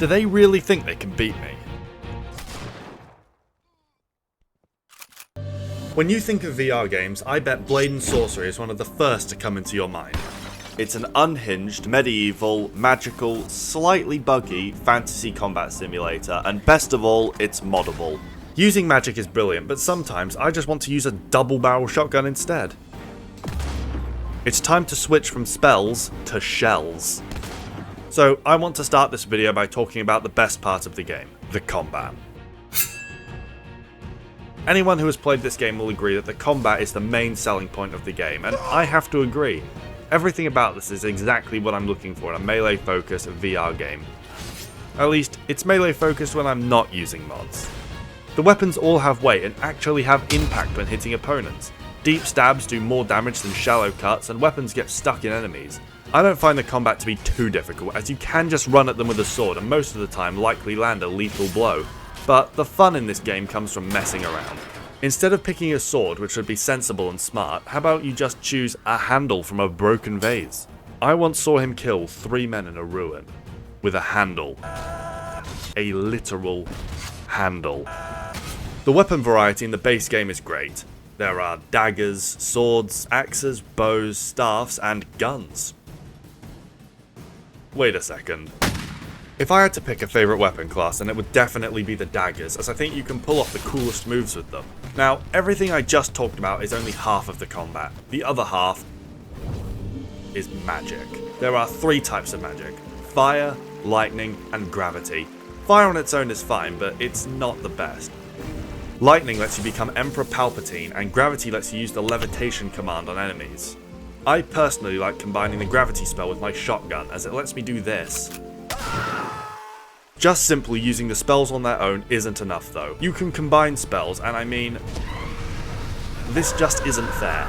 Do they really think they can beat me? When you think of VR games, I bet Blade Sorcery is one of the first to come into your mind. It's an unhinged, medieval, magical, slightly buggy fantasy combat simulator, and best of all, it's moddable. Using magic is brilliant, but sometimes I just want to use a double-barrel shotgun instead. It's time to switch from spells to shells. So I want to start this video by talking about the best part of the game, the combat. Anyone who has played this game will agree that the combat is the main selling point of the game, and I have to agree. Everything about this is exactly what I'm looking for in a melee-focused VR game. At least, it's melee-focused when I'm not using mods. The weapons all have weight and actually have impact when hitting opponents. Deep stabs do more damage than shallow cuts, and weapons get stuck in enemies. I don't find the combat to be too difficult, as you can just run at them with a sword and most of the time likely land a lethal blow. But the fun in this game comes from messing around. Instead of picking a sword, which would be sensible and smart, how about you just choose a handle from a broken vase? I once saw him kill 3 men in a ruin with a handle. A literal handle. The weapon variety in the base game is great. There are daggers, swords, axes, bows, staffs, and guns. Wait a second. If I had to pick a favourite weapon class, then it would definitely be the daggers, as I think you can pull off the coolest moves with them. Now, everything I just talked about is only half of the combat. The other half is magic. There are 3 types of magic: fire, lightning, and gravity. Fire on its own is fine, but it's not the best. Lightning lets you become Emperor Palpatine, and gravity lets you use the levitation command on enemies. I personally like combining the gravity spell with my shotgun, as it lets me do this. Just simply using the spells on their own isn't enough though. You can combine spells, and I mean, this just isn't fair.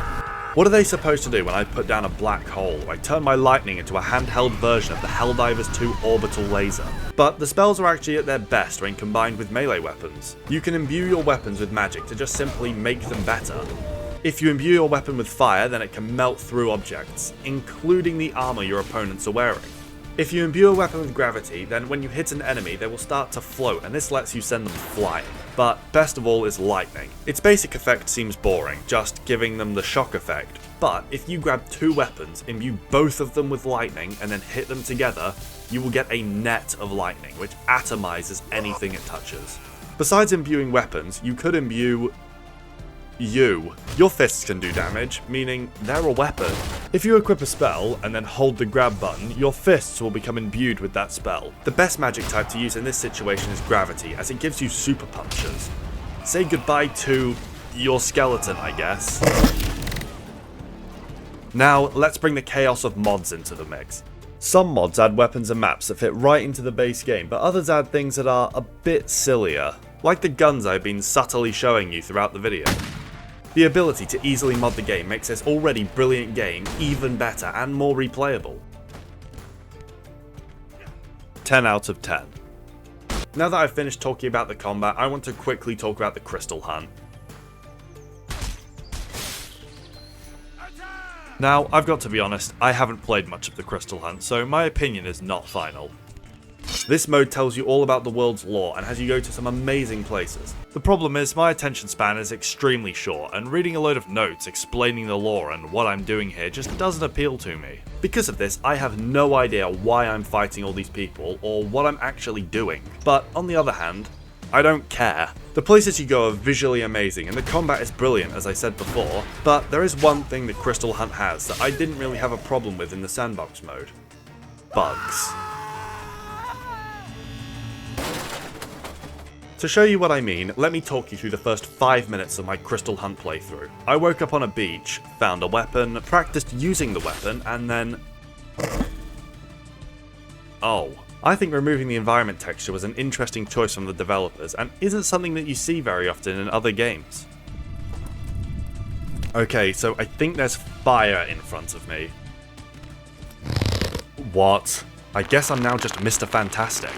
What are they supposed to do when I put down a black hole? I turn my lightning into a handheld version of the Helldivers 2 orbital laser. But the spells are actually at their best when combined with melee weapons. You can imbue your weapons with magic to just simply make them better. If you imbue your weapon with fire, then it can melt through objects, including the armor your opponents are wearing. If you imbue a weapon with gravity, then when you hit an enemy, they will start to float, and this lets you send them flying. But best of all is lightning. Its basic effect seems boring, just giving them the shock effect. But if you grab 2 weapons, imbue both of them with lightning, and then hit them together, you will get a net of lightning, which atomizes anything it touches. Besides imbuing weapons, you could imbue your fists can do damage, meaning they're a weapon. If you equip a spell and then hold the grab button, your fists will become imbued with that spell. The best magic type to use in this situation is gravity, as it gives you super punches. Say goodbye to your skeleton, I guess. Now, let's bring the chaos of mods into the mix. Some mods add weapons and maps that fit right into the base game, but others add things that are a bit sillier, like the guns I've been subtly showing you throughout the video. The ability to easily mod the game makes this already brilliant game even better and more replayable. 10 out of 10. Now that I've finished talking about the combat, I want to quickly talk about the Crystal Hunt. Now, I've got to be honest, I haven't played much of the Crystal Hunt, so my opinion is not final. This mode tells you all about the world's lore and has you go to some amazing places. The problem is, my attention span is extremely short, and reading a load of notes explaining the lore and what I'm doing here just doesn't appeal to me. Because of this, I have no idea why I'm fighting all these people or what I'm actually doing. But on the other hand, I don't care. The places you go are visually amazing and the combat is brilliant, as I said before, but there is one thing the Crystal Hunt has that I didn't really have a problem with in the sandbox mode. Bugs. To show you what I mean, let me talk you through the first 5 minutes of my Crystal Hunt playthrough. I woke up on a beach, found a weapon, practiced using the weapon, and then... oh. I think removing the environment texture was an interesting choice from the developers, and isn't something that you see very often in other games. Okay, so I think there's fire in front of me. What? I guess I'm now just Mr. Fantastic.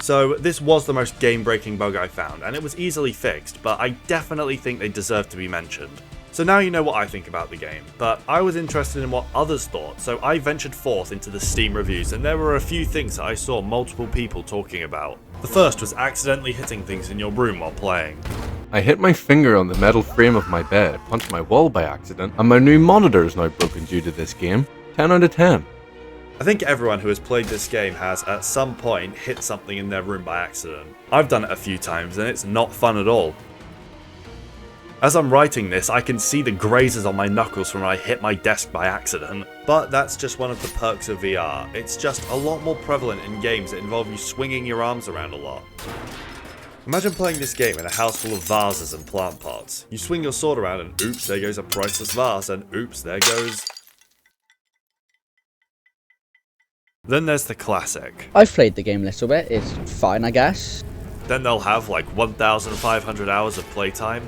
So this was the most game-breaking bug I found, and it was easily fixed, but I definitely think they deserve to be mentioned. So now you know what I think about the game, but I was interested in what others thought, so I ventured forth into the Steam reviews, and there were a few things that I saw multiple people talking about. The first was accidentally hitting things in your room while playing. I hit my finger on the metal frame of my bed, punched my wall by accident, and my new monitor is now broken due to this game. 10 out of 10. I think everyone who has played this game has at some point hit something in their room by accident. I've done it a few times and it's not fun at all. As I'm writing this, I can see the grazes on my knuckles from when I hit my desk by accident, but that's just one of the perks of VR. It's just a lot more prevalent in games that involve you swinging your arms around a lot. Imagine playing this game in a house full of vases and plant pots. You swing your sword around and oops, there goes a priceless vase, and oops, there goes... Then there's the classic. I've played the game a little bit, it's fine I guess. Then they'll have like 1,500 hours of playtime.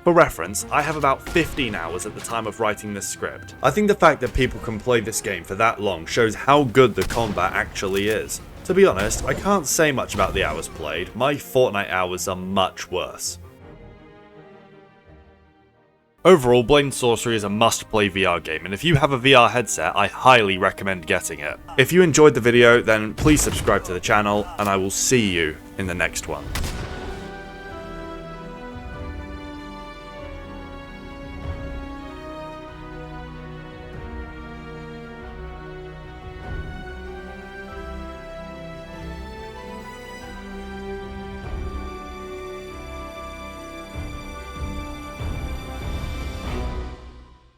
For reference, I have about 15 hours at the time of writing this script. I think the fact that people can play this game for that long shows how good the combat actually is. To be honest, I can't say much about the hours played, my Fortnite hours are much worse. Overall, Blade Sorcery is a must-play VR game, and if you have a VR headset, I highly recommend getting it. If you enjoyed the video, then please subscribe to the channel, and I will see you in the next one.